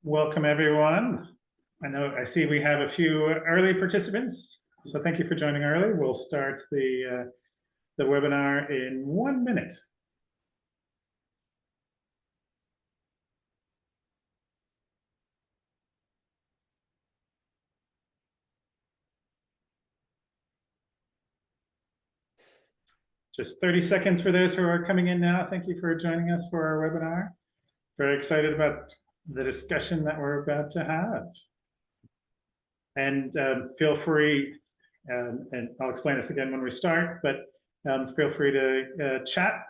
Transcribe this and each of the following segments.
Welcome, everyone. I see we have a few early participants, so thank you for joining early. We'll start the webinar in 1 minute. Just 30 seconds for those who are coming in now. Thank you for joining us for our webinar. Very excited about the discussion that we're about to have. And feel free, and I'll explain this again when we start, but feel free to chat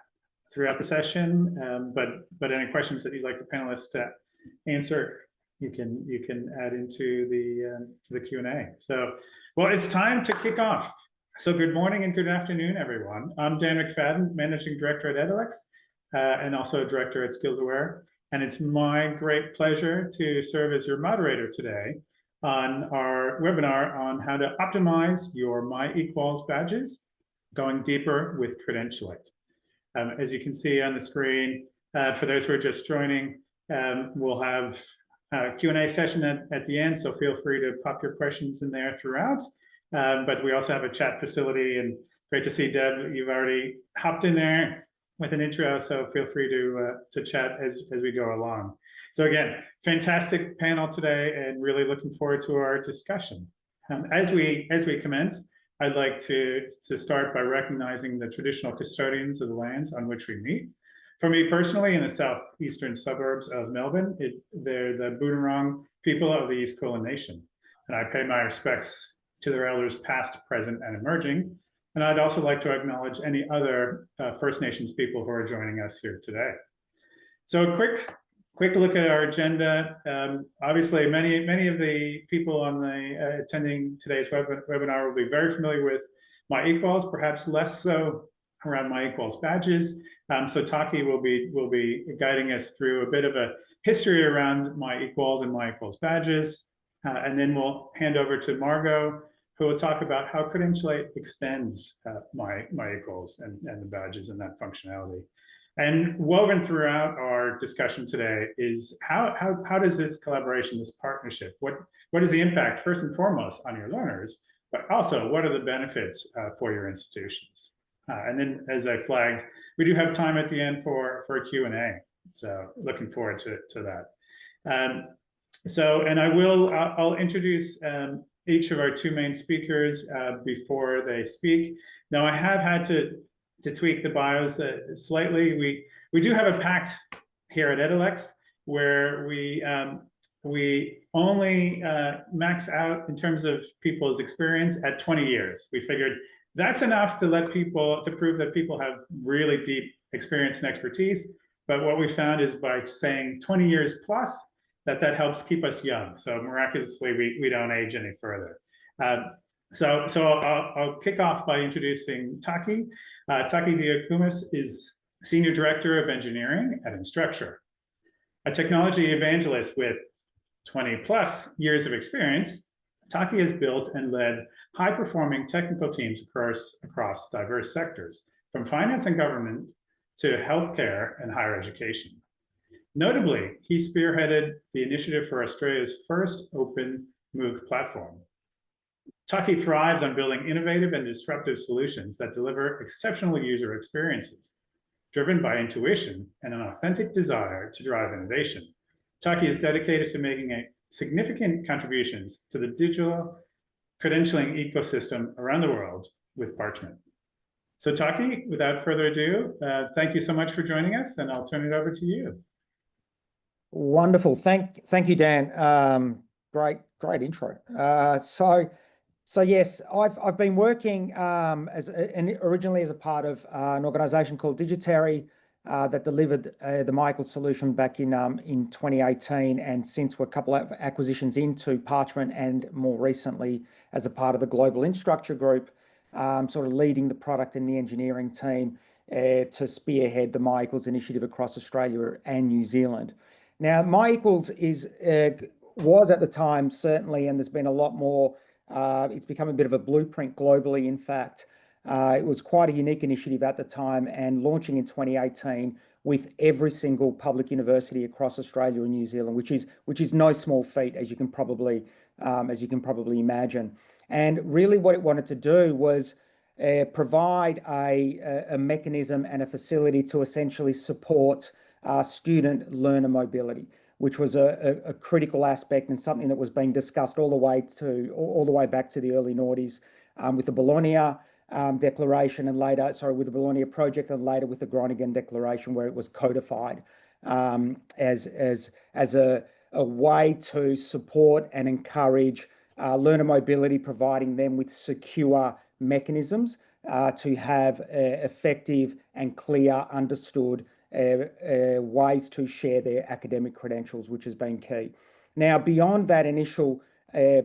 throughout the session. But any questions that you'd like the panelists to answer, you can add into the Q&A. So, well, it's time to kick off. So good morning and good afternoon, everyone. I'm Dan McFadden, Managing Director at Edalex, and also a Director at SkillsAware. And it's my great pleasure to serve as your moderator today on our webinar on how to optimize your eQuals badges, going deeper with Credentialate. As you can see on the screen, for those who are just joining, we'll have a Q&A session at the end, so feel free to pop your questions in there throughout. But we also have a chat facility, and great to see Deb, you've already hopped in there with an intro, so feel free to chat as we go along. So again, fantastic panel today, and really looking forward to our discussion. As we commence, I'd like to start by recognizing the traditional custodians of the lands on which we meet. For me personally, in the southeastern suburbs of Melbourne, they're the Boonwurrung people of the East Kulin Nation, and I pay my respects to their elders past, present, and emerging. And I'd also like to acknowledge any other First Nations people who are joining us here today. So a quick look at our agenda. Obviously, many of the people on the attending today's webinar will be very familiar with eQuals, perhaps less so around eQuals badges. So Taki will be guiding us through a bit of a history around eQuals and eQuals badges. And then we'll hand over to Margot, who will talk about how Credentialate extends eQuals and the badges and that functionality. And woven throughout our discussion today is how does this collaboration, this partnership, what is the impact first and foremost on your learners, but also what are the benefits for your institutions? And then, as I flagged, we do have time at the end for a Q&A. So looking forward to that. And I'll introduce each of our two main speakers before they speak. Now, I have had to tweak the bios slightly. We do have a pact here at Edalex where we only max out in terms of people's experience at 20 years. We figured that's enough to prove that people have really deep experience and expertise. But what we found is by saying 20 years plus, that helps keep us young. So miraculously, we don't age any further. So I'll kick off by introducing Taki. Taki Diakumis is Senior Director of Engineering at Instructure. A technology evangelist with 20+ years of experience, Taki has built and led high-performing technical teams across diverse sectors, from finance and government to healthcare and higher education. Notably, he spearheaded the initiative for Australia's first open MOOC platform. Taki thrives on building innovative and disruptive solutions that deliver exceptional user experiences. Driven by intuition and an authentic desire to drive innovation, Taki is dedicated to making significant contributions to the digital credentialing ecosystem around the world with Parchment. So Taki, without further ado, thank you so much for joining us, and I'll turn it over to you. Wonderful. Thank you, Dan. Great intro. So yes, I've been working originally as a part of an organization called Digitary that delivered the eQuals solution back in 2018, and since we're a couple of acquisitions into Parchment, and more recently as a part of the global Instructure group, sort of leading the product and the engineering team to spearhead the eQuals initiative across Australia and New Zealand. Now, eQuals was at the time, certainly, and there's been a lot more, it's become a bit of a blueprint globally, in fact. It was quite a unique initiative at the time, and launching in 2018 with every single public university across Australia and New Zealand, which is no small feat, as you can probably imagine. And really what it wanted to do was provide a mechanism and a facility to essentially support student learner mobility, which was a critical aspect and something that was being discussed all the way back to the early noughties with the Bologna Declaration, and later, with the Bologna Project, and later with the Groningen Declaration, where it was codified as a way to support and encourage learner mobility, providing them with secure mechanisms to have effective and clear, understood ways to share their academic credentials, which has been key. Now, beyond that initial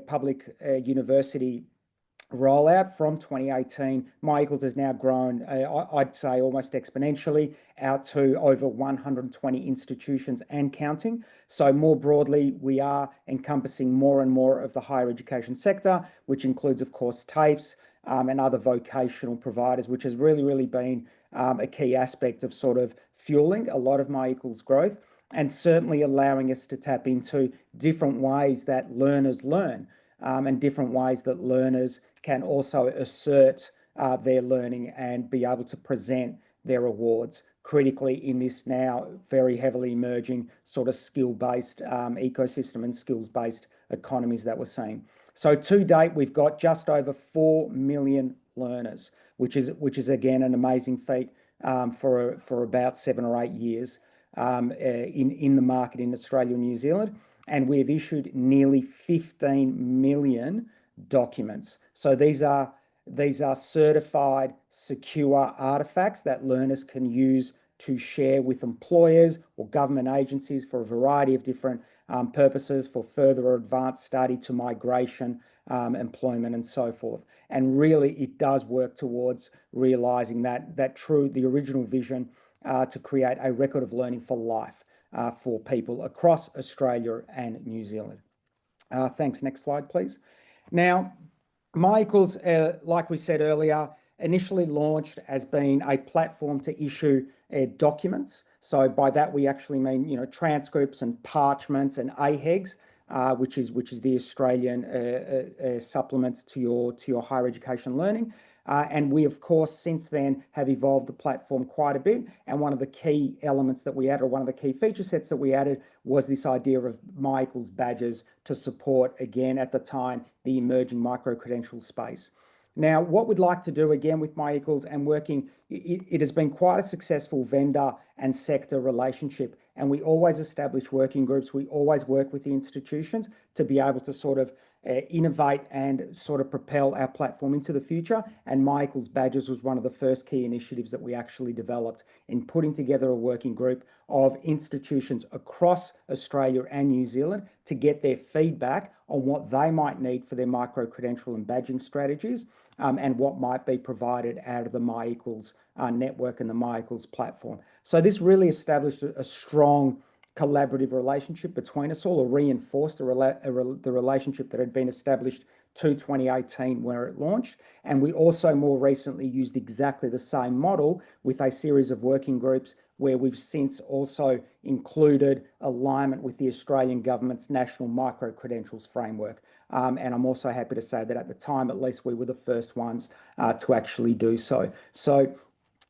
public university rollout from 2018, MyEquals has now grown, I'd say almost exponentially, out to over 120 institutions and counting. So more broadly, we are encompassing more and more of the higher education sector, which includes, of course, TAFEs and other vocational providers, which has really been a key aspect of sort of fueling a lot of MyEquals growth, and certainly allowing us to tap into different ways that learners learn, and different ways that learners can also assert their learning and be able to present their awards critically in this now very heavily emerging sort of skill-based ecosystem and skills-based economies that we're seeing. So to date, we've got just over 4 million learners, which is again an amazing feat for about 7 or 8 years in the market in Australia and New Zealand. And we've issued nearly 15 million documents. So these are certified, secure artifacts that learners can use to share with employers or government agencies for a variety of different purposes, for further advanced study, to migration, employment, and so forth. And really, it does work towards realizing the original vision to create a record of learning for life for people across Australia and New Zealand. Thanks. Next slide, please. Now, MyEquals, like we said earlier, initially launched as being a platform to issue documents. So by that we actually mean, transcripts and parchments and AHEGs, which is the Australian supplement to your higher education learning. And we, of course, since then have evolved the platform quite a bit. And one of the key elements that we added, or one of the key feature sets that we added, was this idea of MyEquals badges to support, again, at the time, the emerging micro-credential space. Now, what we'd like to do again with MyEquals and working, it has been quite a successful vendor and sector relationship. And we always establish working groups. We always work with the institutions to be able to sort of innovate and sort of propel our platform into the future. And MyEquals badges was one of the first key initiatives that we actually developed in putting together a working group of institutions across Australia and New Zealand to get their feedback on what they might need for their micro-credential and badging strategies, and what might be provided out of the MyEquals network and the MyEquals platform. So this really established a strong collaborative relationship between us all, or reinforced the relationship that had been established to 2018 where it launched. And we also more recently used exactly the same model with a series of working groups where we've since also included alignment with the Australian government's national micro-credentials framework. And I'm also happy to say that at the time, at least, we were the first ones to actually do so. So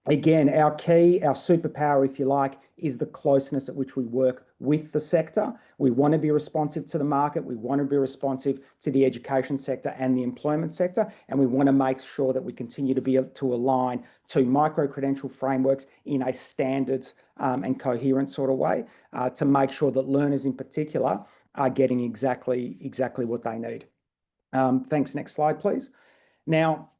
again, our superpower, if you like, is the closeness at which we work with the sector. We want to be responsive to the market. We want to be responsive to the education sector and the employment sector. And we want to make sure that we continue to be able to align to micro-credential frameworks in a standard and coherent sort of way to make sure that learners in particular are getting exactly what they need. Thanks. Next slide, please. Now,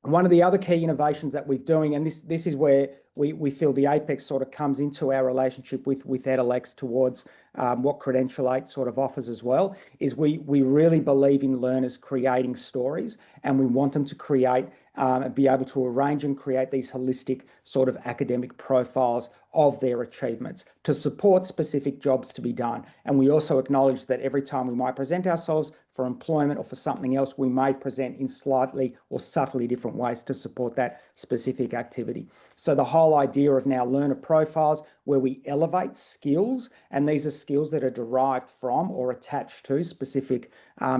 one of the other key innovations that we're doing, and this is where we feel the apex sort of comes into our relationship with Edalex towards what Credentialate sort of offers as well, is we really believe in learners creating stories, and we want them to create and be able to arrange and create these holistic sort of academic profiles of their achievements to support specific jobs to be done. And we also acknowledge that every time we might present ourselves for employment or for something else, we may present in slightly or subtly different ways to support that specific activity. So the whole idea of now learner profiles, where we elevate skills, and these are skills that are derived from or attached to specific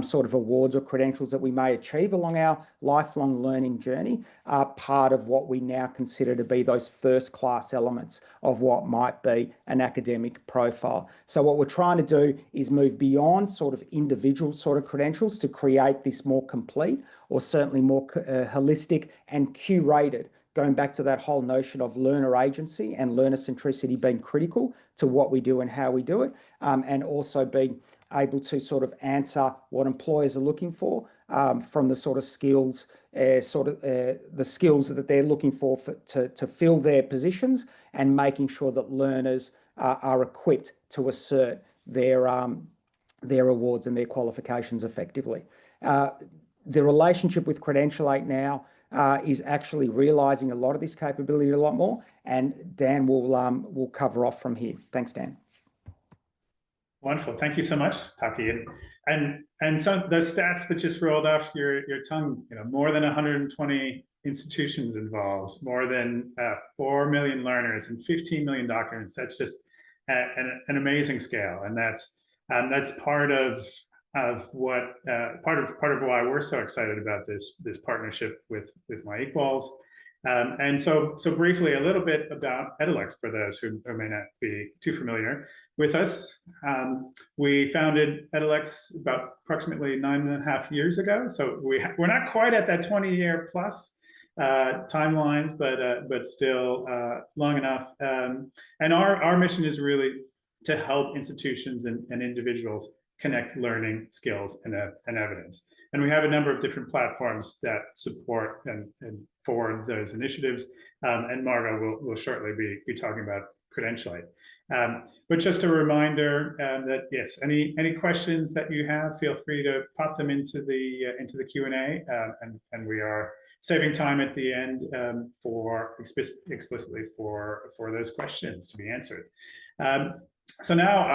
sort of awards or credentials that we may achieve along our lifelong learning journey, are part of what we now consider to be those first-class elements of what might be an academic profile. So what we're trying to do is move beyond sort of individual sort of credentials to create this more complete, or certainly more holistic and curated, going back to that whole notion of learner agency and learner centricity being critical to what we do and how we do it, and also being able to sort of answer what employers are looking for from the sort of skills, the skills that they're looking for to fill their positions, and making sure that learners are equipped to assert their awards and their qualifications effectively. The relationship with Credentialate now is actually realizing a lot of this capability a lot more, and Dan will cover off from here. Thanks, Dan. Wonderful. Thank you so much, Taki. And so the stats that just rolled off your tongue, more than 120 institutions involved, more than 4 million learners and 15 million documents. That's just an amazing scale, and that's part of what part of why we're so excited about this partnership with eQuals. And so briefly, a little bit about Edalex for those who may not be too familiar with us. We founded Edalex about approximately 9.5 years ago. So we're not quite at that 20-year plus timelines, but still long enough. And our mission is really to help institutions and individuals connect learning, skills, and evidence. And we have a number of different platforms that support and forward those initiatives. And Margot will shortly be talking about Credentialate. But just a reminder that yes, any questions that you have, feel free to pop them into the Q&A, and we are saving time at the end for explicitly for those questions to be answered. So now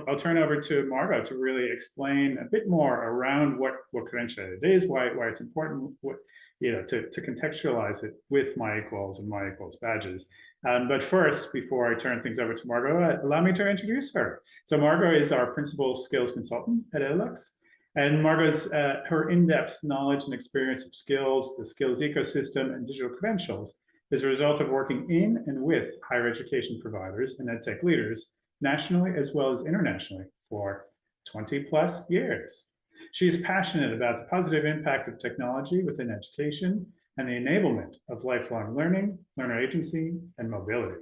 I'll turn over to Margot to really explain a bit more around what Credentialate is, why it's important, to contextualize it with eQuals and eQuals badges. But first, before I turn things over to Margot, allow me to introduce her. So Margot is our principal skills consultant at Edalex, and Margot's her in-depth knowledge and experience of skills, the skills ecosystem, and digital credentials is a result of working in and with higher education providers and edtech leaders nationally as well as internationally for 20+ years. She is passionate about the positive impact of technology within education and the enablement of lifelong learning, learner agency, and mobility.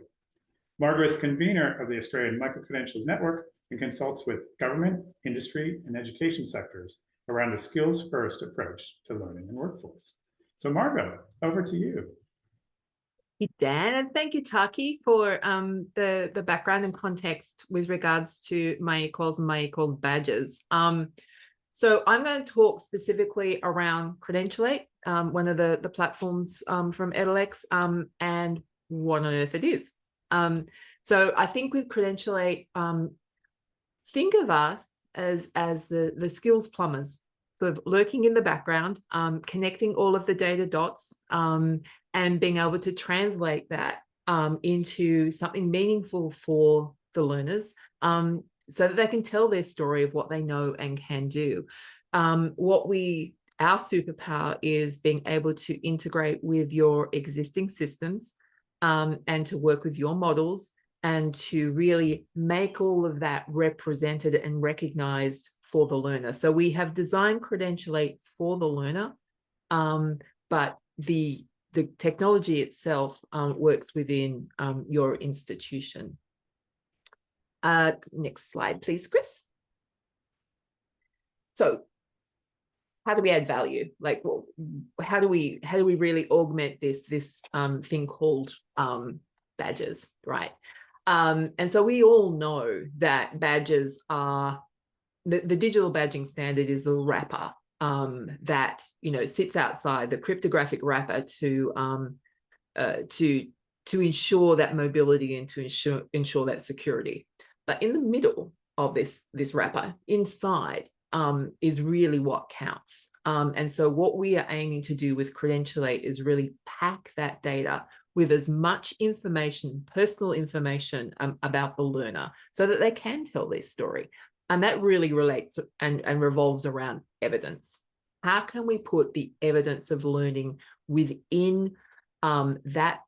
Margot is convener of the Australian Micro-Credentials Network and consults with government, industry, and education sectors around a skills-first approach to learning and workforce. So Margot, over to you. Thank you, Dan, and thank you, Taki, for the background and context with regards to eQuals and eQuals badges. So I'm going to talk specifically around Credentialate, one of the platforms from Edalex, and what on earth it is. So I think with Credentialate, think of us as the skills plumbers, sort of lurking in the background, connecting all of the data dots, and being able to translate that into something meaningful for the learners, so that they can tell their story of what they know and can do. Our superpower is being able to integrate with your existing systems, and to work with your models, and to really make all of that represented and recognized for the learner. So we have designed Credentialate for the learner, but the technology itself works within your institution. Next slide, please, Chris. So how do we add value? Like, how do we really augment this thing called badges, right? And so we all know that badges are the digital badging standard is a wrapper that sits outside, the cryptographic wrapper to ensure that mobility and to ensure that security. But in the middle of this wrapper, inside, is really what counts. And so what we are aiming to do with Credentialate is really pack that data with as much information, personal information about the learner so that they can tell their story. And that really relates and revolves around evidence. How can we put the evidence of learning within that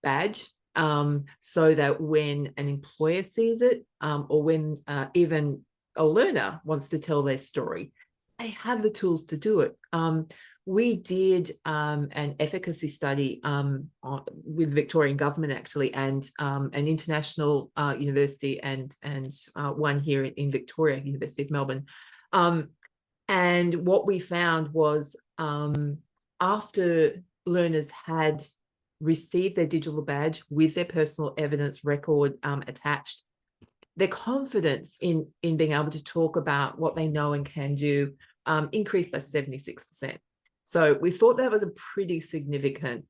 badge so that when an employer sees it or when even a learner wants to tell their story, they have the tools to do it. We did an efficacy study with Victorian government actually, and an international university and one here in Victoria, University of Melbourne. And what we found was after learners had received their digital badge with their personal evidence record attached, their confidence in being able to talk about what they know and can do increased by 76%. So we thought that was a pretty significant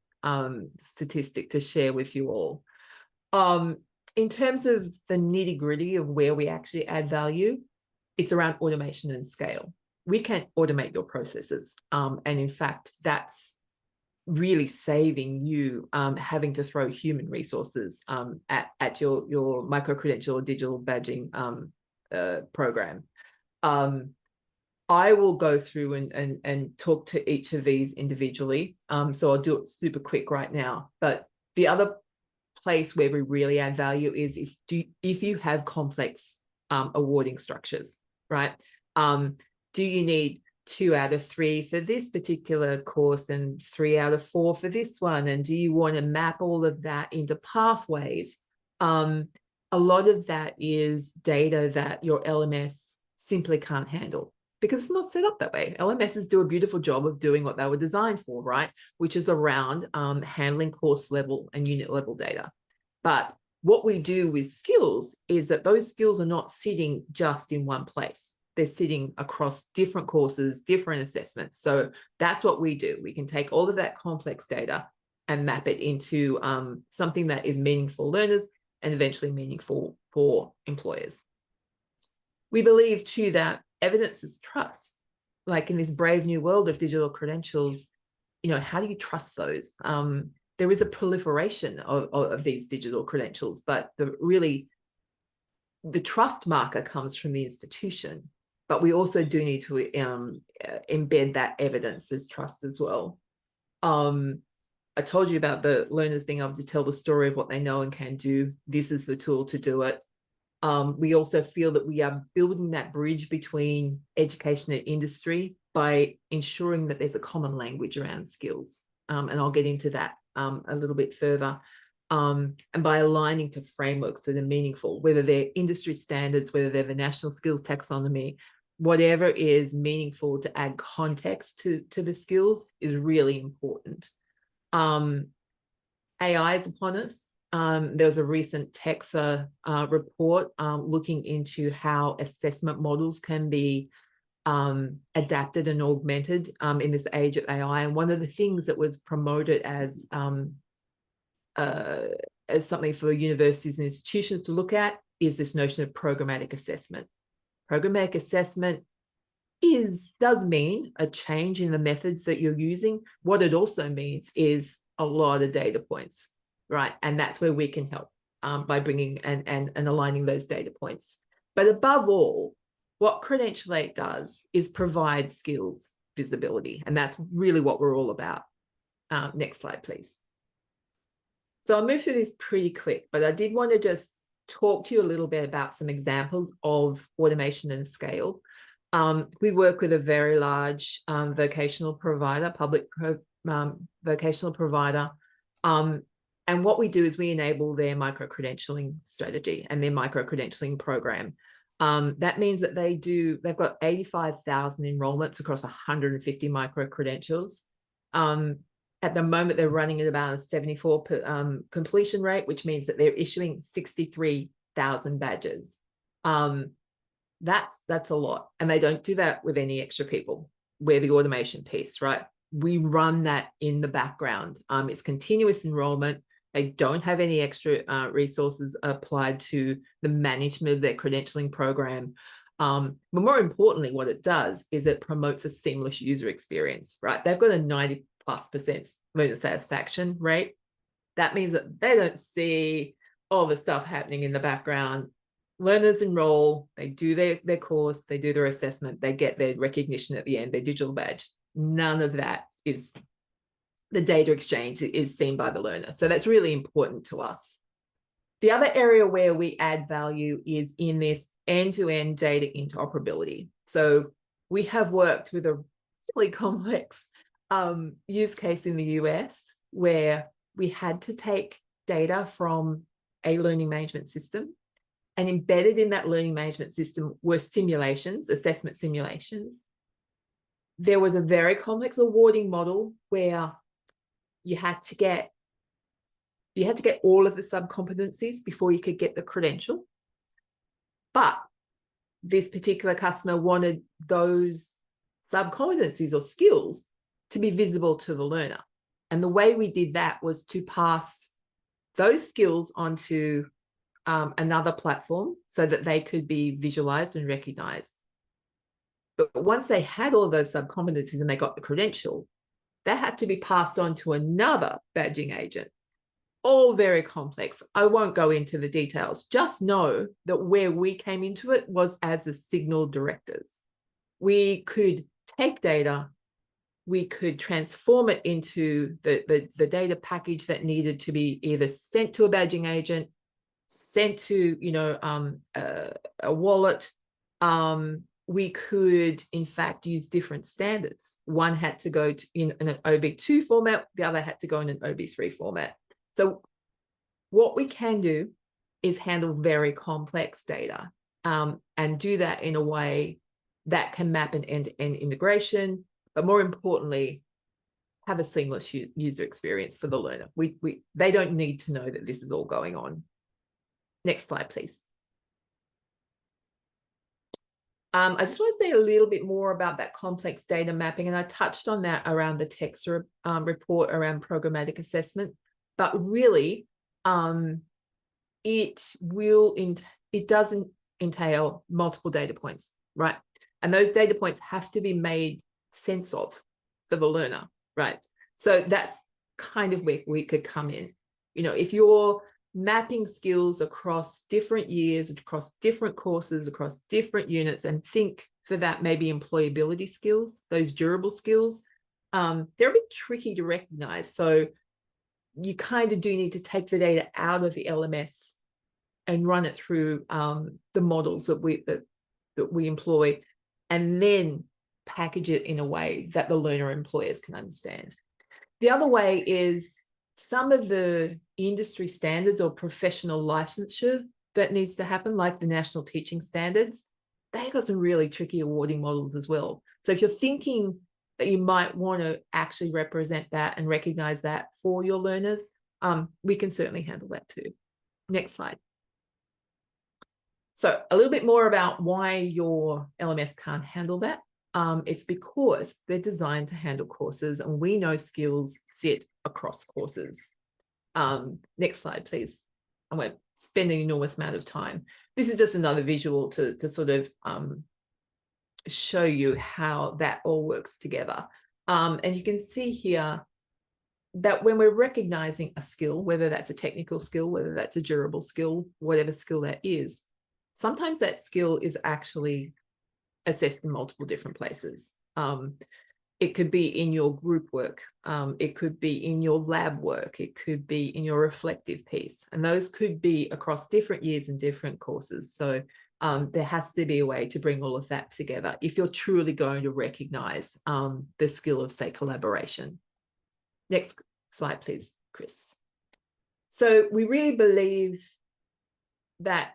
statistic to share with you all. In terms of the nitty-gritty of where we actually add value, it's around automation and scale. We can automate your processes. And in fact, that's really saving you having to throw human resources at your micro-credential or digital badging program. I will go through and talk to each of these individually. So I'll do it super quick right now. But the other place where we really add value is if you have complex awarding structures, right? Do you need 2 out of 3 for this particular course and 3 out of 4 for this one? And do you want to map all of that into pathways? A lot of that is data that your LMS simply can't handle because it's not set up that way. LMSs do a beautiful job of doing what they were designed for, right? Which is around handling course level and unit level data. But what we do with skills is that those skills are not sitting just in one place. They're sitting across different courses, different assessments. So that's what we do. We can take all of that complex data and map it into something that is meaningful for learners and eventually meaningful for employers. We believe too that evidence is trust. Like in this brave new world of digital credentials, how do you trust those? There is a proliferation of these digital credentials, but the trust marker comes from the institution. But we also do need to embed that evidence as trust as well. I told you about the learners being able to tell the story of what they know and can do. This is the tool to do it. We also feel that we are building that bridge between education and industry by ensuring that there's a common language around skills. And I'll get into that a little bit further. And by aligning to frameworks that are meaningful, whether they're industry standards, whether they're the National Skills Taxonomy, whatever is meaningful to add context to the skills is really important. AI is upon us. There was a recent TEXA report looking into how assessment models can be adapted and augmented in this age of AI. And one of the things that was promoted as something for universities and institutions to look at is this notion of programmatic assessment. Programmatic assessment does mean a change in the methods that you're using. What it also means is a lot of data points, right? And that's where we can help by bringing and aligning those data points. But above all, what Credentialate does is provide skills visibility. And that's really what we're all about. Next slide, please. So I'll move through this pretty quick, but I did want to just talk to you a little bit about some examples of automation and scale. We work with a very large vocational provider, public vocational provider. And what we do is we enable their micro-credentialing strategy and their micro-credentialing program. That means that they've got 85,000 enrollments across 150 micro-credentials. At the moment, they're running at about a 74 completion rate, which means that they're issuing 63,000 badges. That's a lot. And they don't do that with any extra people. We're the automation piece, right? We run that in the background. It's continuous enrollment. They don't have any extra resources applied to the management of their credentialing program. But more importantly, what it does is it promotes a seamless user experience, right? They've got a 90+% learner satisfaction rate. That means that they don't see all the stuff happening in the background. Learners enroll, they do their course, they do their assessment, they get their recognition at the end, their digital badge. None of that is, the data exchange is seen by the learner. So that's really important to us. The other area where we add value is in this end-to-end data interoperability. So we have worked with a really complex use case in the US where we had to take data from a learning management system, and embedded in that learning management system were simulations, assessment simulations. There was a very complex awarding model where you had to get all of the sub-competencies before you could get the credential. But this particular customer wanted those sub-competencies or skills to be visible to the learner. And the way we did that was to pass those skills onto another platform so that they could be visualized and recognized. But once they had all of those sub-competencies and they got the credential, that had to be passed on to another badging agent. All very complex. I won't go into the details. Just know that where we came into it was as the signal directors. We could take data, we could transform it into the data package that needed to be either sent to a badging agent, sent to a wallet. We could, in fact, use different standards. One had to go in an OB2 format, the other had to go in an OB3 format. So what we can do is handle very complex data and do that in a way that can map an end-to-end integration, but more importantly, have a seamless user experience for the learner. They don't need to know that this is all going on. Next slide, please. I just want to say a little bit more about that complex data mapping, and I touched on that around the text report around programmatic assessment. But really, it doesn't entail multiple data points, right? And those data points have to be made sense of for the learner, right? So that's kind of where we could come in. If you're mapping skills across different years, across different courses, across different units, and think for that maybe employability skills, those durable skills, they're a bit tricky to recognize. So you kind of do need to take the data out of the LMS and run it through the models that we employ, and then package it in a way that the learner employers can understand. The other way is some of the industry standards or professional licensure that needs to happen, like the national teaching standards, they've got some really tricky awarding models as well. So if you're thinking that you might want to actually represent that and recognize that for your learners, we can certainly handle that too. Next slide. So a little bit more about why your LMS can't handle that. It's because they're designed to handle courses, and we know skills sit across courses. Next slide, please. I won't spend an enormous amount of time. This is just another visual to sort of show you how that all works together. And you can see here that when we're recognizing a skill, whether that's a technical skill, whether that's a durable skill, whatever skill that is, sometimes that skill is actually assessed in multiple different places. It could be in your group work, it could be in your lab work, it could be in your reflective piece, and those could be across different years and different courses. So there has to be a way to bring all of that together if you're truly going to recognize the skill of, say, collaboration. Next slide, please, Chris. So we really believe that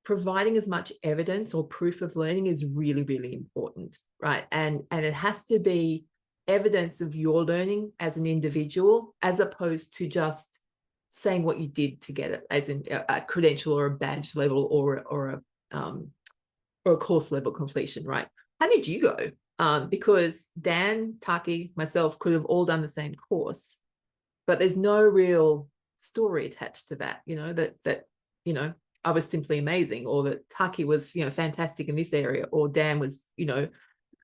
providing as much evidence or proof of learning is really, really important, right? And it has to be evidence of your learning as an individual, as opposed to just saying what you did to get it, as in a credential or a badge level or a course level completion, right? How did you go? Because Dan, Taki, myself could have all done the same course, but there's no real story attached to that, that I was simply amazing, or that Taki was, fantastic in this area, or Dan was,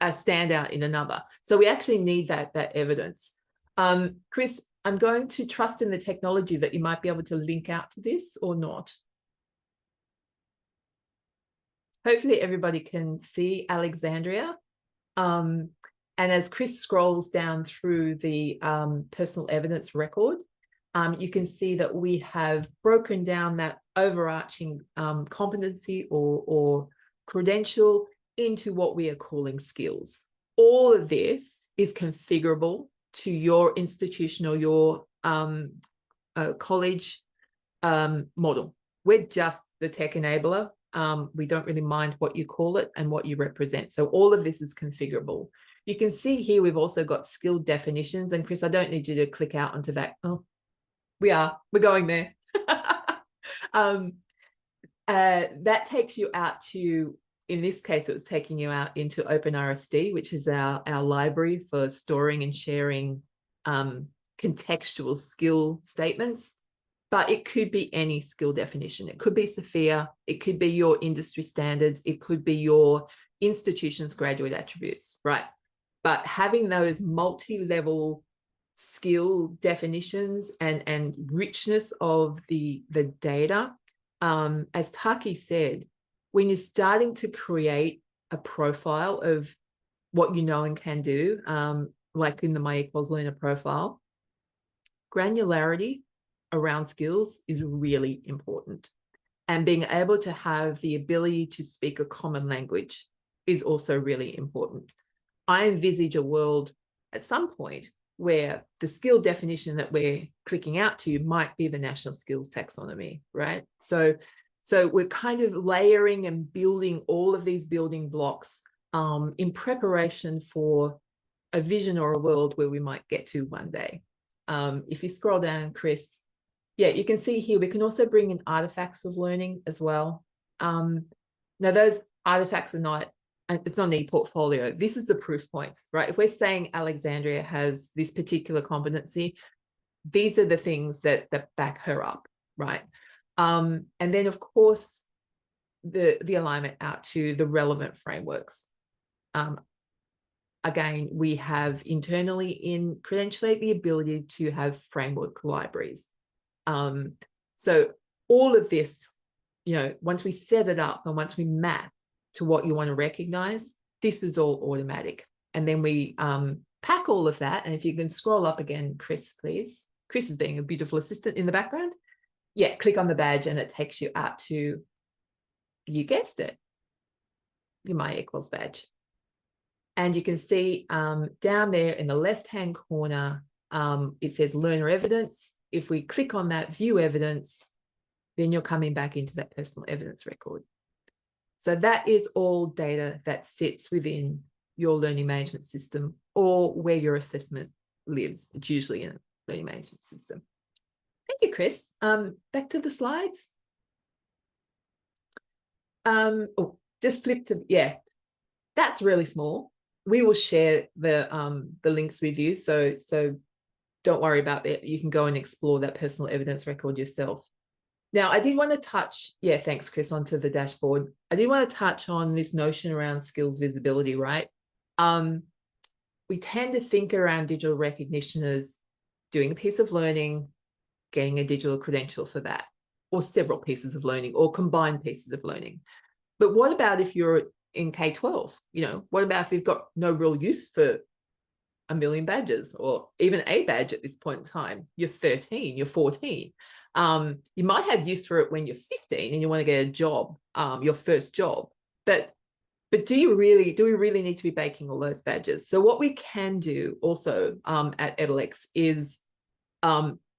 a standout in another. So we actually need that evidence. Chris, I'm going to trust in the technology that you might be able to link out to this or not. Hopefully everybody can see Alexandria. And as Chris scrolls down through the personal evidence record, you can see that we have broken down that overarching competency or credential into what we are calling skills. All of this is configurable to your institution or your college model. We're just the tech enabler. We don't really mind what you call it and what you represent. So all of this is configurable. You can see here we've also got skill definitions. And Chris, I don't need you to click out onto that. Oh, we're going there. That takes you out to, in this case, it was taking you out into OpenRSD, which is our library for storing and sharing contextual skill statements. But it could be any skill definition. It could be Sophia. It could be your industry standards. It could be your institution's graduate attributes, right? But having those multi-level skill definitions and richness of the data, as Taki said, when you're starting to create a profile of what you know and can do, like in the eQuals learner profile, granularity around skills is really important. And being able to have the ability to speak a common language is also really important. I envisage a world at some point where the skill definition that we're clicking out to might be the national skills taxonomy, right? So we're kind of layering and building all of these building blocks in preparation for a vision or a world where we might get to one day. If you scroll down, Chris, yeah, you can see here, we can also bring in artifacts of learning as well. Now those artifacts are not, it's not an e-portfolio. This is the proof points, right? If we're saying Alexandria has this particular competency, these are the things that back her up, right? And then of course, the alignment out to the relevant frameworks. Again, we have internally in Credentialate the ability to have framework libraries. So all of this, you know, once we set it up and once we map to what you want to recognize, this is all automatic. And then we pack all of that. And if you can scroll up again, Chris, please. Chris is being a beautiful assistant in the background. Yeah, click on the badge and it takes you out to, you guessed it, your eQuals badge. And you can see down there in the left-hand corner, it says learner evidence. If we click on that view evidence, then you're coming back into that personal evidence record. So that is all data that sits within your learning management system or where your assessment lives. It's usually in a learning management system. Thank you, Chris. Back to the slides. Oh, just flip to, yeah, that's really small. We will share the links with you. So don't worry about that. You can go and explore that personal evidence record yourself. Now, I did want to touch, yeah, thanks, Chris, onto the dashboard. I did want to touch on this notion around skills visibility, right? We tend to think around digital recognition as doing a piece of learning, getting a digital credential for that, or several pieces of learning, or combined pieces of learning. But what about if you're in K-12? You know, what about if you've got no real use for 1 million badges or even a badge at this point in time? You're 13, you're 14. You might have use for it when you're 15 and you want to get a job, your first job. But do we really need to be baking all those badges? So what we can do also at Edalex is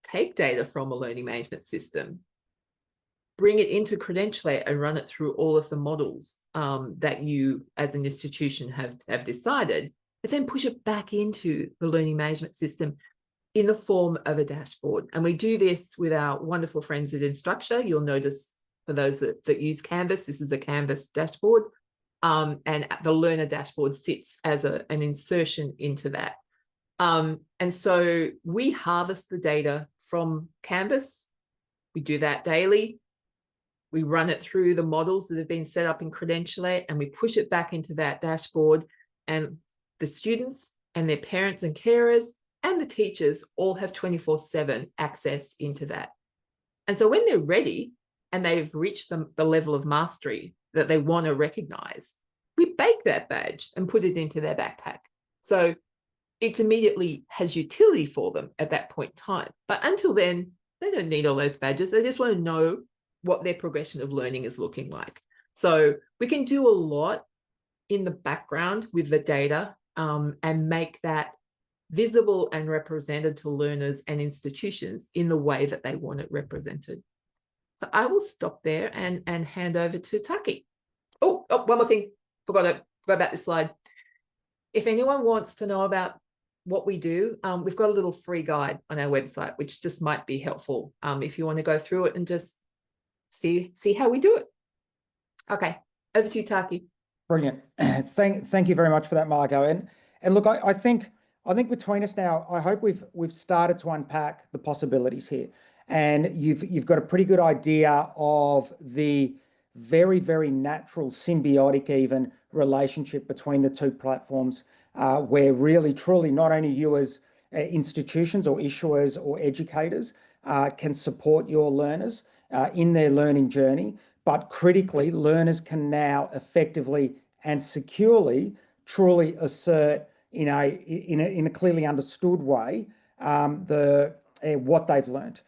take data from a learning management system, bring it into Credentialate and run it through all of the models that you as an institution have decided, but then push it back into the learning management system in the form of a dashboard. And we do this with our wonderful friends at Instructure. You'll notice for those that use Canvas, this is a Canvas dashboard. And the learner dashboard sits as an insertion into that. And so we harvest the data from Canvas. We do that daily. We run it through the models that have been set up in Credentialate and we push it back into that dashboard, and the students and their parents and carers and the teachers all have 24/7 access into that. And so when they're ready and they've reached the level of mastery that they want to recognize, we bake that badge and put it into their backpack. So it immediately has utility for them at that point in time. But until then, they don't need all those badges. They just want to know what their progression of learning is looking like. So we can do a lot in the background with the data and make that visible and represented to learners and institutions in the way that they want it represented. So I will stop there and hand over to Taki. Oh, one more thing. Forgot about this slide. If anyone wants to know about what we do, we've got a little free guide on our website, which just might be helpful if you want to go through it and just see how we do it. Okay, over to you, Taki. Brilliant. Thank you very much for that, Margot. And look, I think between us now, I hope we've started to unpack the possibilities here, and you've got a pretty good idea of the very, very natural symbiotic even relationship between the two platforms, where really truly not only you as institutions or issuers or educators can support your learners in their learning journey, but critically learners can now effectively and securely truly assert in a clearly understood way what they've learned,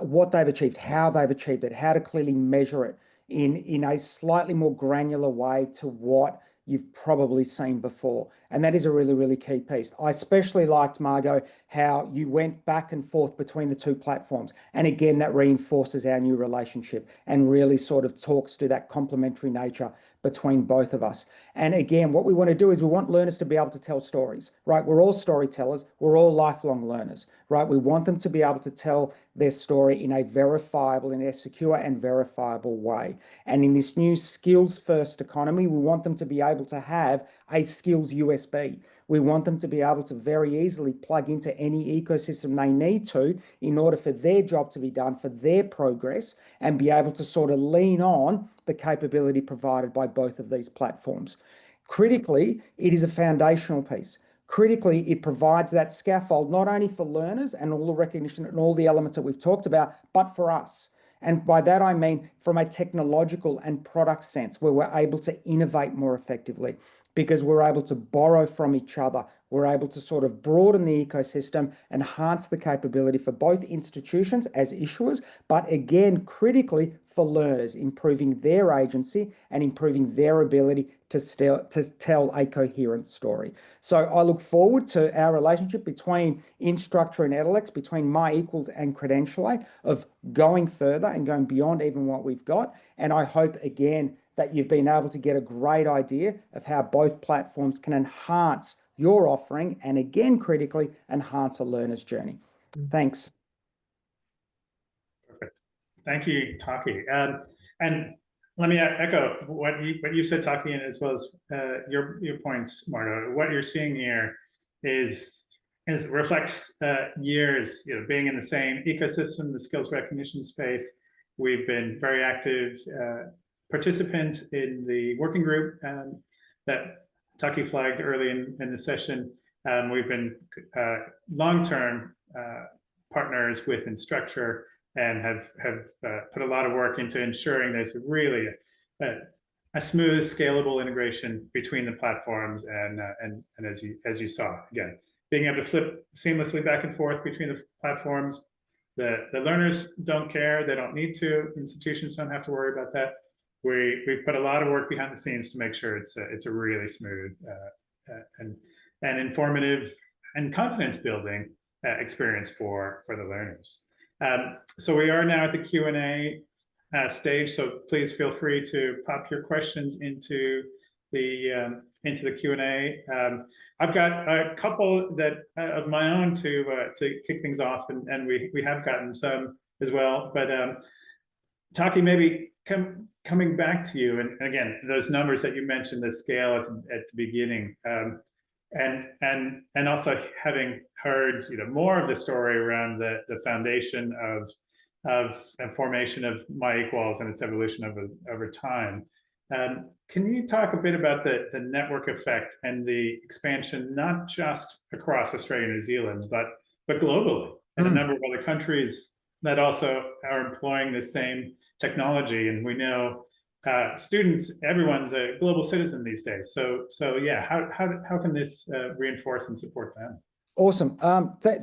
what they've achieved, how they've achieved it, how to clearly measure it in a slightly more granular way to what you've probably seen before. And that is a really, really key piece. I especially liked, Margot, how you went back and forth between the two platforms. And again, that reinforces our new relationship and really sort of talks to that complementary nature between both of us. And again, what we want to do is we want learners to be able to tell stories, right? We're all storytellers. We're all lifelong learners, right? We want them to be able to tell their story in a verifiable, in a secure and verifiable way. And in this new skills-first economy, we want them to be able to have a skills USB. We want them to be able to very easily plug into any ecosystem they need to in order for their job to be done, for their progress, and be able to sort of lean on the capability provided by both of these platforms. Critically, it is a foundational piece. Critically, it provides that scaffold not only for learners and all the recognition and all the elements that we've talked about, but for us. And by that, I mean from a technological and product sense, where we're able to innovate more effectively because we're able to borrow from each other. We're able to sort of broaden the ecosystem, enhance the capability for both institutions as issuers, but again, critically for learners, improving their agency and improving their ability to tell a coherent story. So I look forward to our relationship between Instructure and Edalex, between eQuals and Credentialate, of going further and going beyond even what we've got. And I hope, again, that you've been able to get a great idea of how both platforms can enhance your offering and, again, critically, enhance a learner's journey. Thanks. Perfect. Thank you, Taki. And let me echo what you said, Taki, as well as your points, Margo. What you're seeing here is reflects years, being in the same ecosystem, the skills recognition space. We've been very active participants in the working group that Taki flagged early in the session. We've been long-term partners with Instructure and have put a lot of work into ensuring there's really a smooth, scalable integration between the platforms. And as you saw, again, being able to flip seamlessly back and forth between the platforms. The learners don't care; they don't need to. Institutions don't have to worry about that. We've put a lot of work behind the scenes to make sure it's a really smooth and informative and confidence building experience for the learners. So we are now at the Q&A stage. So please feel free to pop your questions into the Q&A. I've got a couple of my own to kick things off, and we have gotten some as well. But Taki, maybe coming back to you, and again, those numbers that you mentioned, the scale at the beginning, and also having heard more of the story around the foundation of and formation of eQuals and its evolution over time. Can you talk a bit about the network effect and the expansion, not just across Australia and New Zealand, but globally, and a number of other countries that also are employing the same technology? And we know students, everyone's a global citizen these days. So yeah, how can this reinforce and support them? Awesome.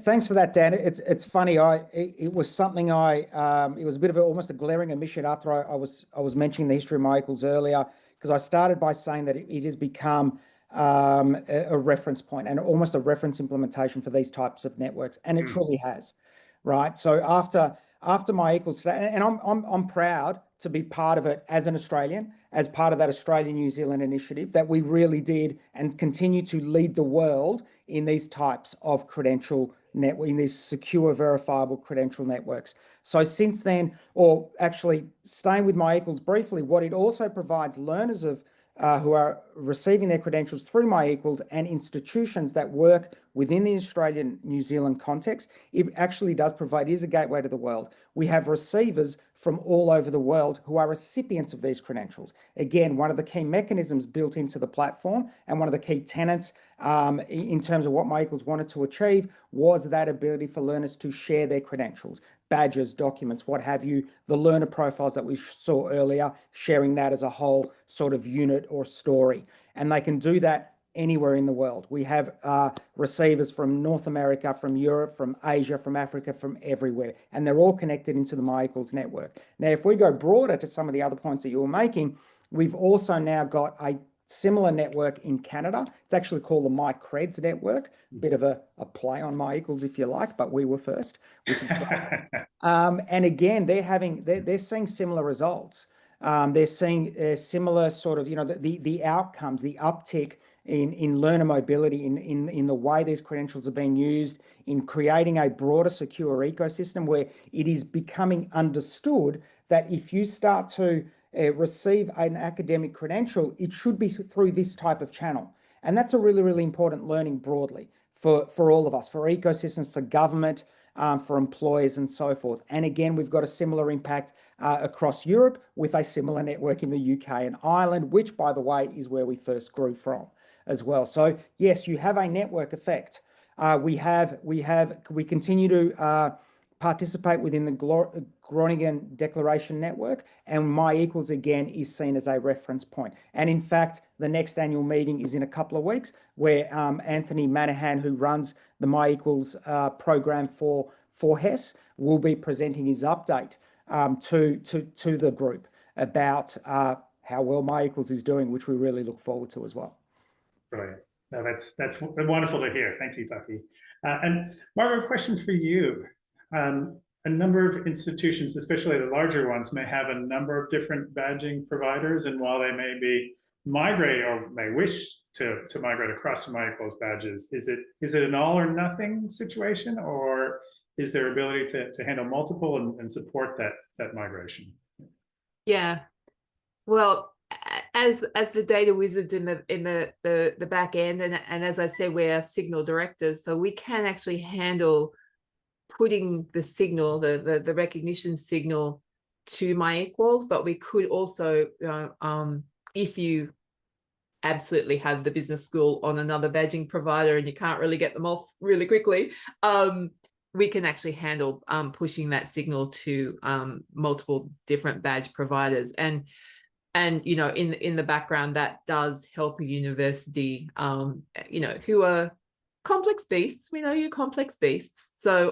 Thanks for that, Dan. It's funny. It was something it was a bit of almost a glaring omission after I was mentioning the history of my equals earlier, because I started by saying that it has become a reference point and almost a reference implementation for these types of networks, and it truly has, right? So after my equals, and I'm proud to be part of it as an Australian, as part of that Australia-New Zealand initiative, that we really did and continue to lead the world in these types of credential network, in these secure, verifiable credential networks. So since then, or actually staying with my equals briefly, what it also provides learners of who are receiving their credentials through my equals and institutions that work within the Australian New Zealand context, it actually does provide, is a gateway to the world. We have receivers from all over the world who are recipients of these credentials. Again, one of the key mechanisms built into the platform and one of the key tenets in terms of what my equals wanted to achieve was that ability for learners to share their credentials, badges, documents, what have you, the learner profiles that we saw earlier, sharing that as a whole sort of unit or story. And they can do that anywhere in the world. We have receivers from North America, from Europe, from Asia, from Africa, from everywhere, and they're all connected into the My Equals network. Now, if we go broader to some of the other points that you were making, we've also now got a similar network in Canada. It's actually called the My Creds network, bit of a play on My Equals, if you like, but we were first. And again, they're seeing similar results. They're seeing similar sort of, the outcomes, the uptick in learner mobility, in the way these credentials are being used, in creating a broader, secure ecosystem where it is becoming understood that if you start to receive an academic credential, it should be through this type of channel. And that's a really, really important learning broadly for all of us, for ecosystems, for government, for employers and so forth. And again, we've got a similar impact across Europe with a similar network in the UK and Ireland, which, by the way, is where we first grew from as well. So yes, you have a network effect. We continue to participate within the Groningen Declaration Network, and My Equals again is seen as a reference point. And in fact, the next annual meeting is in a couple of weeks, where Anthony Manahan, who runs the My Equals program for HES, will be presenting his update to the group about how well My Equals is doing, which we really look forward to as well. Brilliant. No, that's wonderful to hear. Thank you, Taki. And Margaret, a question for you. A number of institutions, especially the larger ones, may have a number of different badging providers, and while they may migrate or may wish to migrate across to My Equals badges, is it an all or nothing situation, or is there ability to handle multiple and support that migration? Yeah, well, as the data wizards in the back end, and as I said, we're signal directors, so we can actually handle putting the signal, the recognition signal to My Equals, but we could also, if you absolutely have the business school on another badging provider and you can't really get them off really quickly, we can actually handle pushing that signal to multiple different badge providers. And in the background, that does help a university, who are complex beasts. We know you're complex beasts. So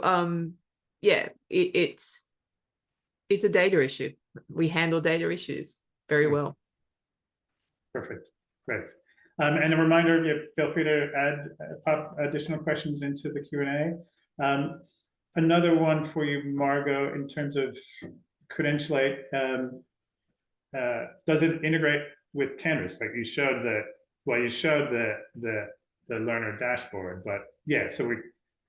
yeah, it's a data issue. We handle data issues very well. Perfect. Great. And a reminder, feel free to pop additional questions into the Q&A. Another one for you, Margot, in terms of Credentialate, does it integrate with Canvas? Like you showed the learner dashboard, but yeah, so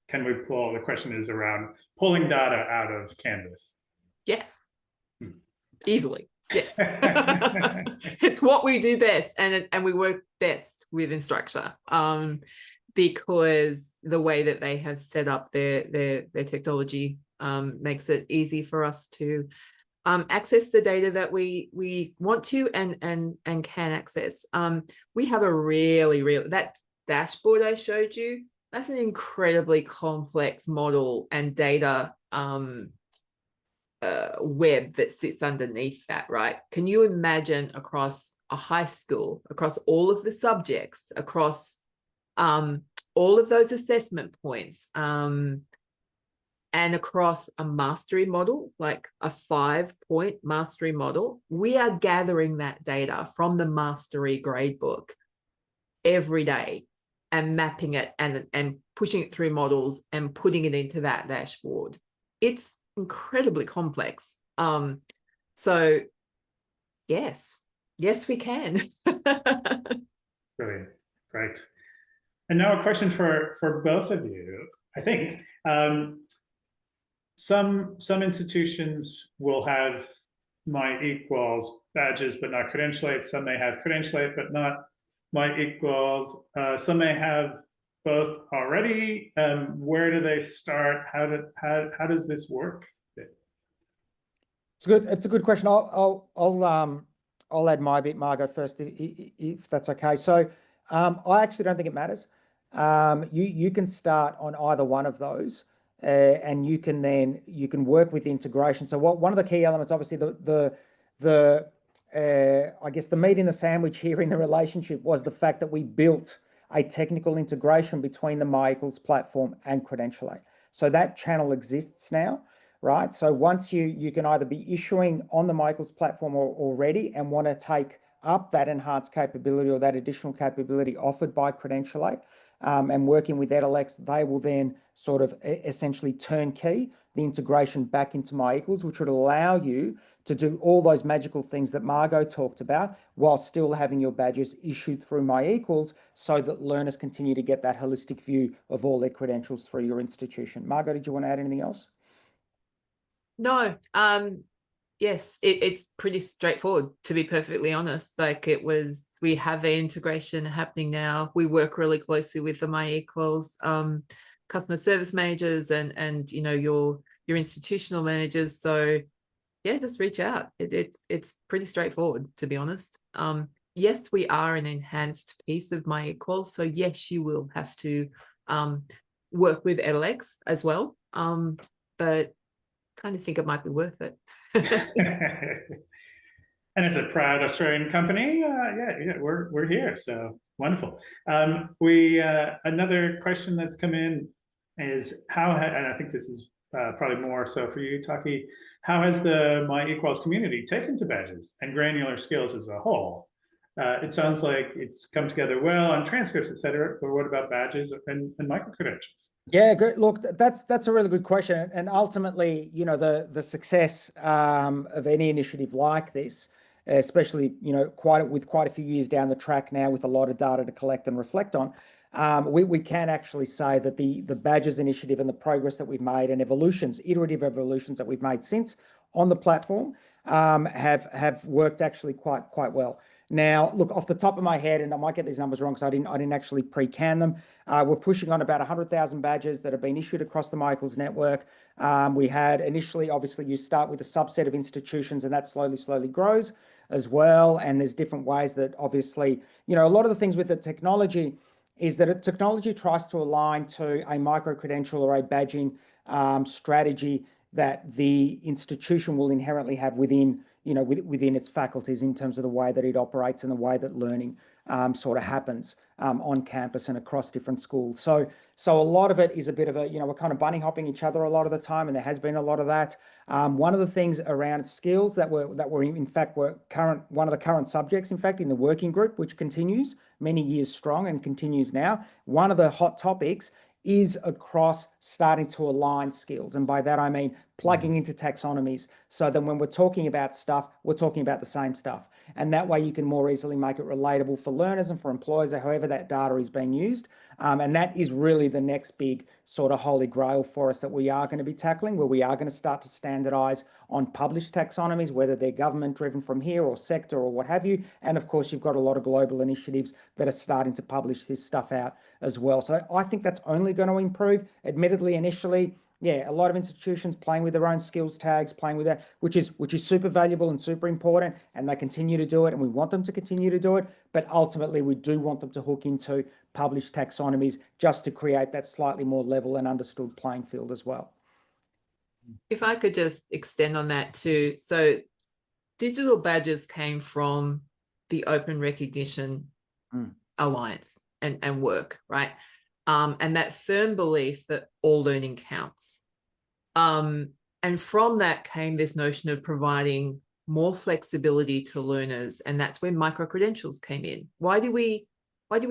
can we pull, the question is around pulling data out of Canvas. Yes, easily. Yes. It's what we do best, and we work best with Instructure, because the way that they have set up their technology makes it easy for us to access the data that we want to and can access. We have a really that dashboard I showed you, that's an incredibly complex model and data web that sits underneath that, right? Can you imagine across a high school, across all of the subjects, across all of those assessment points, and across a mastery model, like a 5-point mastery model? We are gathering that data from the mastery gradebook every day and mapping it and pushing it through models and putting it into that dashboard. It's incredibly complex. So yes, we can. Brilliant, great. And now a question for both of you. I think some institutions will have MyEquals badges, but not Credentialate. Some may have Credentialate, but not MyEquals. Some may have both already. Where do they start? How does this work? It's a good question. I'll add my bit, Margot, first, if that's okay. So I actually don't think it matters. You can start on either one of those, and you can work with integration. So one of the key elements, obviously, I guess the meat in the sandwich here in the relationship was the fact that we built a technical integration between the MyEquals platform and Credentialate. So that channel exists now, right? So once you can either be issuing on the MyEquals platform already and want to take up that enhanced capability or that additional capability offered by Credentialate, and working with Edalex, they will then sort of essentially turnkey the integration back into MyEquals, which would allow you to do all those magical things that Margot talked about while still having your badges issued through MyEquals, so that learners continue to get that holistic view of all their credentials through your institution. Margot, did you want to add anything else? No. Yes, it's pretty straightforward, to be perfectly honest. Like, we have the integration happening now. We work really closely with the MyEquals customer service managers and your institutional managers. So yeah, just reach out. It's pretty straightforward, to be honest. Yes, we are an enhanced piece of MyEquals. So yes, you will have to work with Edalex as well. But kind of think it might be worth it. And it's a proud Australian company. Yeah, we're here, so wonderful. Another question that's come in is and I think this is probably more so for you, Taki. How has the MyEquals community taken to badges and granular skills as a whole? It sounds like it's come together well on transcripts, etc. But what about badges and micro credentials? Yeah, good. Look, that's a really good question, and ultimately, the success of any initiative like this, especially with quite a few years down the track now, with a lot of data to collect and reflect on, we can actually say that the badges initiative and the progress that we've made and iterative evolutions that we've made since on the platform have worked actually quite well. Now, look, off the top of my head, and I might get these numbers wrong because I didn't actually pre-can them. We're pushing on about 100,000 badges that have been issued across the MyEquals network. We had initially, obviously, you start with a subset of institutions, and that slowly grows as well. And there's different ways that, obviously, a lot of the things with the technology is that technology tries to align to a micro-credential or a badging strategy that the institution will inherently have within its faculties, in terms of the way that it operates and the way that learning sort of happens on campus and across different schools. So a lot of it is a bit of a, we're kind of bunny hopping each other a lot of the time, and there has been a lot of that. One of the things around skills that were in fact one of the current subjects, in fact, in the working group, which continues many years strong and continues now. One of the hot topics is across starting to align skills. And by that, I mean plugging into taxonomies, so that when we're talking about stuff, we're talking about the same stuff. And that way you can more easily make it relatable for learners and for employers, or however that data is being used. And that is really the next big sort of holy grail for us that we are going to be tackling, where we are going to start to standardize on published taxonomies, whether they're government driven from here or sector or what have you. And of course, you've got a lot of global initiatives that are starting to publish this stuff out as well. So I think that's only going to improve. Admittedly, initially, Yeah, a lot of institutions playing with their own skills tags, playing with that, which is super valuable and super important, and they continue to do it, and we want them to continue to do it. But ultimately, we do want them to hook into published taxonomies just to create that slightly more level and understood playing field as well. If I could just extend on that too. So digital badges came from the Open Recognition Alliance and work, right? And that firm belief that all learning counts. And from that came this notion of providing more flexibility to learners, and that's where micro-credentials came in. Why do we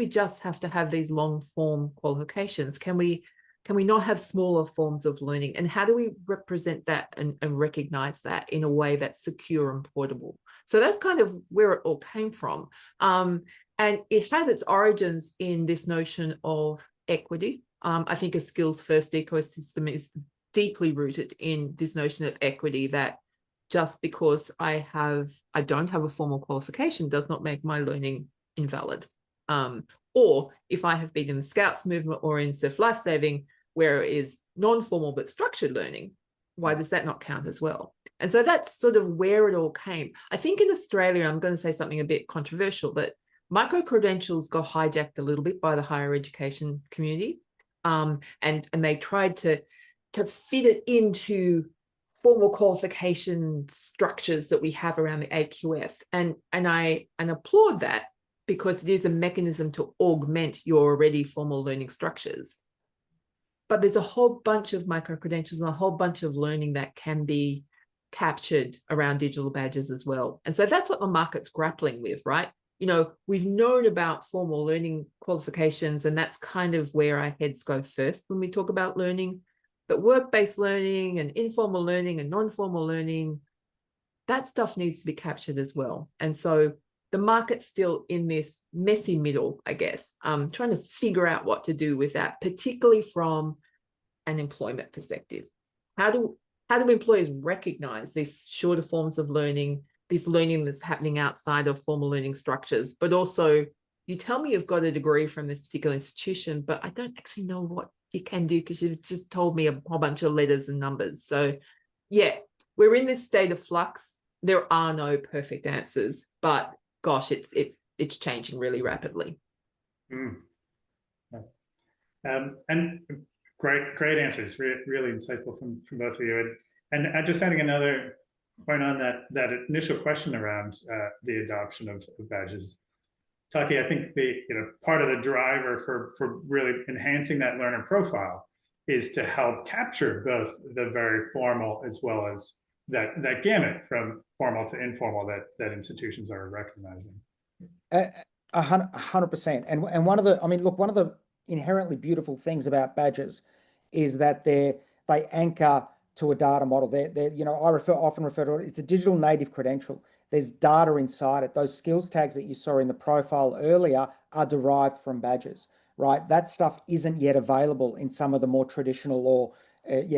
just have to have these long form qualifications? Can we not have smaller forms of learning? And how do we represent that and recognize that in a way that's secure and portable? So that's kind of where it all came from. And it had its origins in this notion of equity. I think a skills first ecosystem is deeply rooted in this notion of equity, that just because I don't have a formal qualification does not make my learning invalid. Or if I have been in the Scouts movement or in Surf Lifesaving, where it is non-formal but structured learning, why does that not count as well? And so that's sort of where it all came. I think in Australia, I'm going to say something a bit controversial, but micro-credentials got hijacked a little bit by the higher education community. And they tried to fit it into formal qualification structures that we have around the AQF. And I applaud that, because it is a mechanism to augment your already formal learning structures. But there's a whole bunch of micro-credentials and a whole bunch of learning that can be captured around digital badges as well. And so that's what the market's grappling with, right? You know, we've known about formal learning qualifications, and that's kind of where our heads go first when we talk about learning. But work-based learning and informal learning and non-formal learning, that stuff needs to be captured as well. And so the market's still in this messy middle, I guess, trying to figure out what to do with that, particularly from an employment perspective. How do employers recognize these shorter forms of learning, this learning that's happening outside of formal learning structures, but also, you tell me you've got a degree from this particular institution, but I don't actually know what you can do because you've just told me a whole bunch of letters and numbers. So yeah, we're in this state of flux. There are no perfect answers, but gosh, it's changing really rapidly. And great answers, really insightful from both of you. And just adding another point on that initial question around the adoption of badges, Taki, I think part of the driver for really enhancing that learner profile is to help capture both the very formal as well as that gamut from formal to informal that institutions are recognizing. 100%. And one of the inherently beautiful things about badges is that they anchor to a data model. I often refer to it, it's a digital native credential. There's data inside it. Those skills tags that you saw in the profile earlier are derived from badges, right? That stuff isn't yet available in some of the more traditional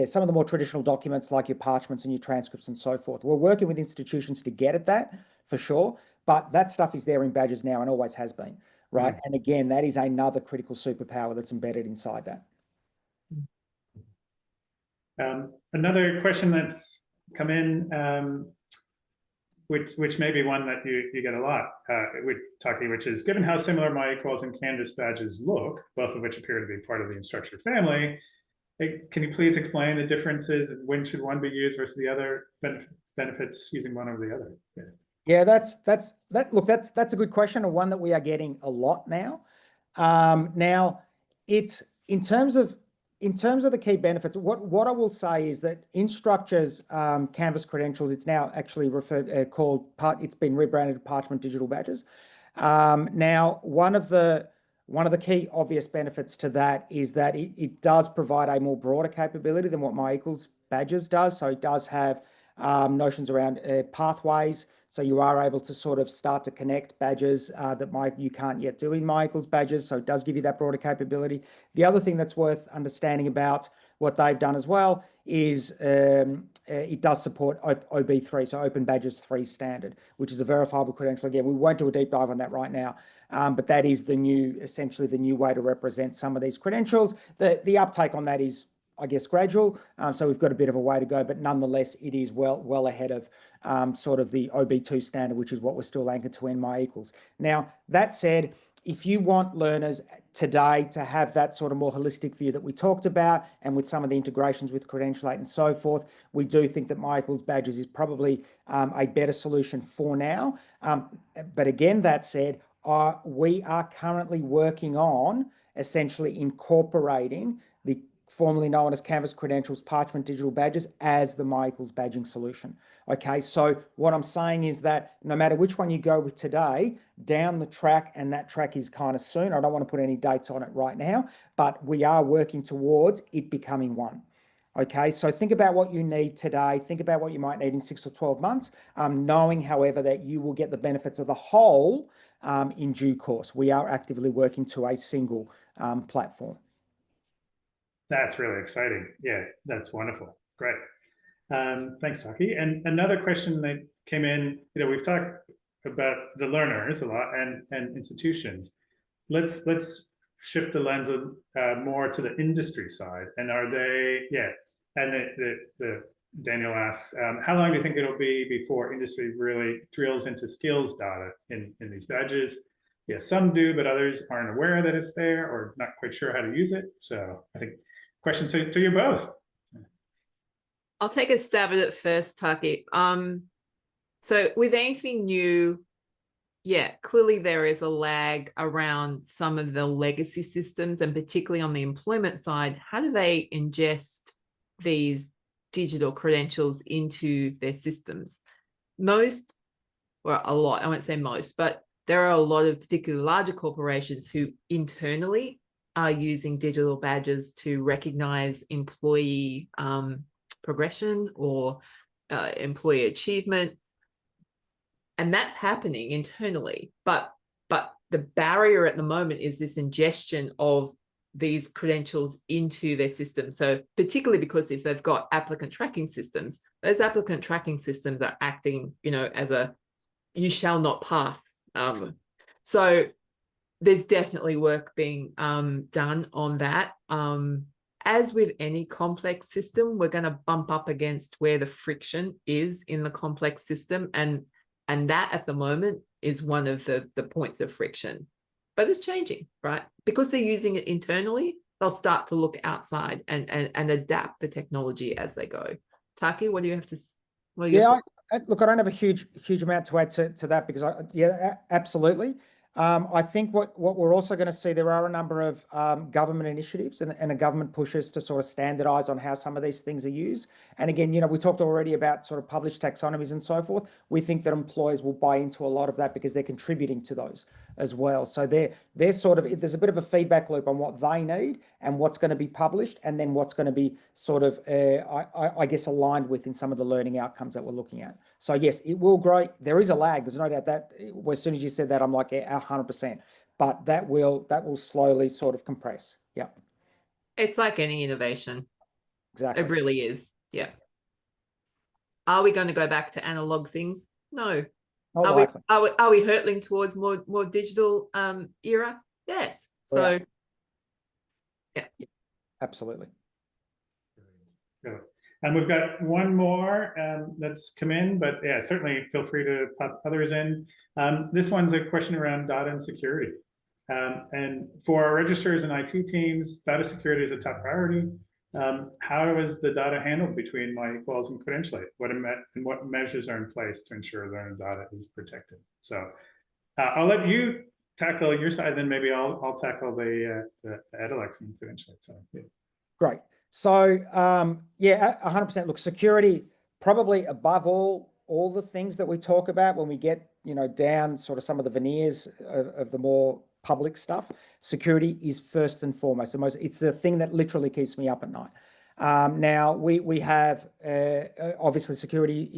some of the more traditional documents like your parchments and your transcripts and so forth. We're working with institutions to get at that for sure, but that stuff is there in badges now and always has been, right? And again, that is another critical superpower that's embedded inside that. Another question that's come in, which may be one that you get a lot with Taki, which is, given how similar MyEquals and Canvas badges look, both of which appear to be part of the instructor family, can you please explain the differences and when should one be used versus the other, benefits using one over the other? Yeah, that's a good question, and one that we are getting a lot now. Now, it's in terms of the key benefits, what I will say is that in Structure's Canvas credentials, it's now actually it's been rebranded to Parchment Digital Badges. Now, one of the key obvious benefits to that is that it does provide a more broader capability than what MyEquals Badges does. So it does have notions around pathways. So you are able to sort of start to connect badges that you can't yet do in MyEquals Badges. So it does give you that broader capability. The other thing that's worth understanding about what they've done as well is it does support OB3, so Open Badges 3 standard, which is a verifiable credential. Again, we won't do a deep dive on that right now, but that is essentially the new way to represent some of these credentials. The uptake on that is I guess, gradual. So we've got a bit of a way to go, but nonetheless, it is well ahead of sort of the OB2 standard, which is what we're still anchored to in MyEquals. Now, that said, if you want learners today to have that sort of more holistic view that we talked about, and with some of the integrations with Credentialate and so forth, we do think that MyEquals badges is probably a better solution for now. But again, that said, we are currently working on essentially incorporating the formerly known as Canvas Credentials Parchment Digital Badges as the MyEquals badging solution. Okay, so what I'm saying is that no matter which one you go with today, down the track, and that track is kind of soon, I don't want to put any dates on it right now, but we are working towards it becoming one. Okay, so think about what you need today, think about what you might need in 6 or 12 months, knowing, however, that you will get the benefits of the whole in due course. We are actively working to a single platform. That's really exciting. Yeah, that's wonderful. Great. Thanks, Taki. And another question that came in, we've talked about the learners a lot and institutions. Let's shift the lens of, more to the industry side. And are they, and the Daniel asks, how long do you think it'll be before industry really drills into skills data in these badges? Yeah, some do, but others aren't aware that it's there or not quite sure how to use it. So I think question to you both. I'll take a stab at it first, Taki. So with anything new, clearly there is a lag around some of the legacy systems, and particularly on the employment side, how do they ingest these digital credentials into their systems? Most, or a lot, I won't say most, but there are a lot of particularly larger corporations who internally are using digital badges to recognize employee progression or employee achievement. And that's happening internally. But the barrier at the moment is this ingestion of these credentials into their system. So particularly because if they've got applicant tracking systems, those applicant tracking systems are acting, as a you shall not pass. So there's definitely work being done on that. As with any complex system, we're going to bump up against where the friction is in the complex system. And that at the moment is one of the points of friction. But it's changing, right? Because they're using it internally, they'll start to look outside and adapt the technology as they go. Taki, what do you have to say? Look, I don't have a huge amount to add to that, because absolutely. I think what we're also going to see, there are a number of government initiatives and a government pushes to sort of standardize on how some of these things are used. And again, we talked already about sort of published taxonomies and so forth. We think that employers will buy into a lot of that because they're contributing to those as well. So they're sort of, there's a bit of a feedback loop on what they need and what's going to be published, and then what's going to be sort of, I guess, aligned with in some of the learning outcomes that we're looking at. So yes, it will grow. There is a lag. There's no doubt that as soon as you said that, I'm like, 100%. But that will slowly sort of compress. Yeah. It's like any innovation. Exactly. It really is. Yeah. Are we going to go back to analog things? No. Are we hurtling towards more digital era? Yes. So yeah. Absolutely. Good. And we've got one more that's come in, but certainly feel free to pop others in. This one's a question around data and security. And for our registrars and IT teams, data security is a top priority. How is the data handled between MyEquals and Credentialate? What measures are in place to ensure their data is protected? So I'll let you tackle your side, then maybe I'll tackle the Edalex and Credentialate side. Yeah. Great. So 100%. Look, security probably above all the things that we talk about when we get down sort of some of the veneers of the more public stuff. Security is first and foremost. It's the thing that literally keeps me up at night. Now we have obviously security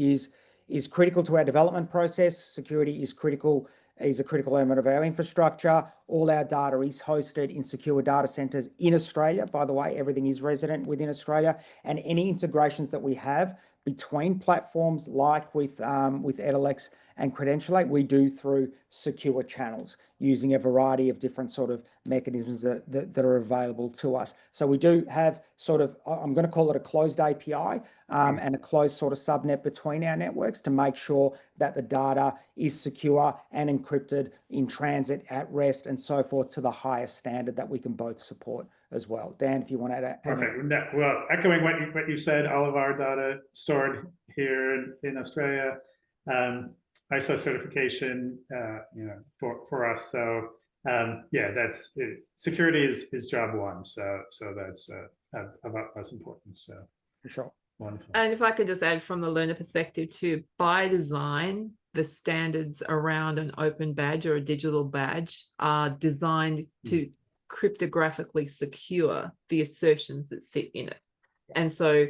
is critical to our development process. Security is a critical element of our infrastructure. All our data is hosted in secure data centers in Australia. By the way, everything is resident within Australia, and any integrations that we have between platforms like with Edalex and Credentialate, we do through secure channels using a variety of different sort of mechanisms that are available to us. So we do have sort of, I'm going to call it a closed API and a closed sort of subnet between our networks to make sure that the data is secure and encrypted in transit, at rest, and so forth to the highest standard that we can both support as well. Dan, if you want to add. Perfect. Well, echoing what you said, all of our data stored here in Australia, ISO certification, for us. So yeah, that's it. Security is job one. So that's of utmost importance. So for sure. Wonderful. And if I could just add from the learner perspective too, by design, the standards around an open badge or a digital badge are designed to cryptographically secure the assertions that sit in it. And so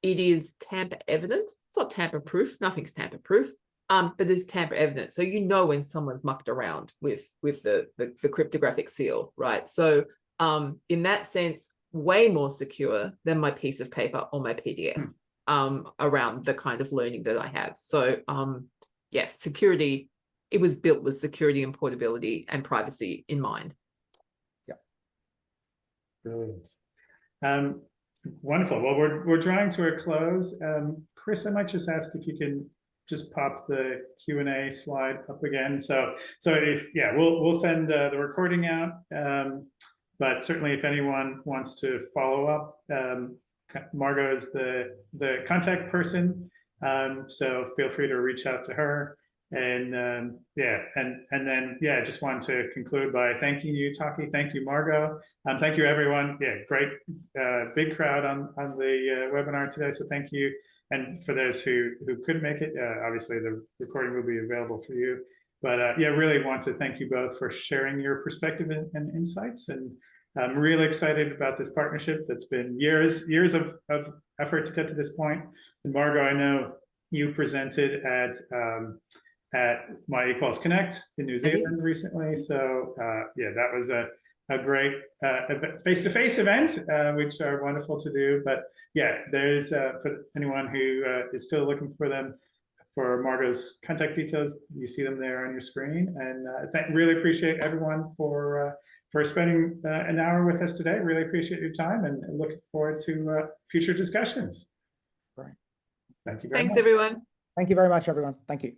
it is tamper evident. It's not tamper proof. Nothing's tamper proof. But there's tamper evident. So you know when someone's mucked around with the cryptographic seal, right? So in that sense, way more secure than my piece of paper or my PDF around the kind of learning that I have. So yes, security, it was built with security and portability and privacy in mind. Yeah. Brilliant. Wonderful. Well, we're drawing to a close. Chris, I might just ask if you can just pop the Q&A slide up again. So if, yeah, we'll send the recording out. But certainly if anyone wants to follow up, Margot is the contact person. So feel free to reach out to her. And yeah, and then, yeah, just want to conclude by thanking you, Taki. Thank you, Margot. Thank you, everyone. Yeah, great, big crowd on the webinar today. So thank you. And for those who couldn't make it, obviously the recording will be available for you. But yeah, really want to thank you both for sharing your perspective and insights. And I'm really excited about this partnership that's been years of effort to get to this point. And Margot, I know you presented at my eQuals Connect in New Zealand recently. So yeah, that was a great face-to-face event, which are wonderful to do. But yeah, there's for anyone who is still looking for them, for Margot's contact details, you see them there on your screen. And really appreciate everyone for spending an hour with us today. Really appreciate your time and looking forward to future discussions. Right. Thank you very much. Thanks, everyone. Thank you very much, everyone. Thank you.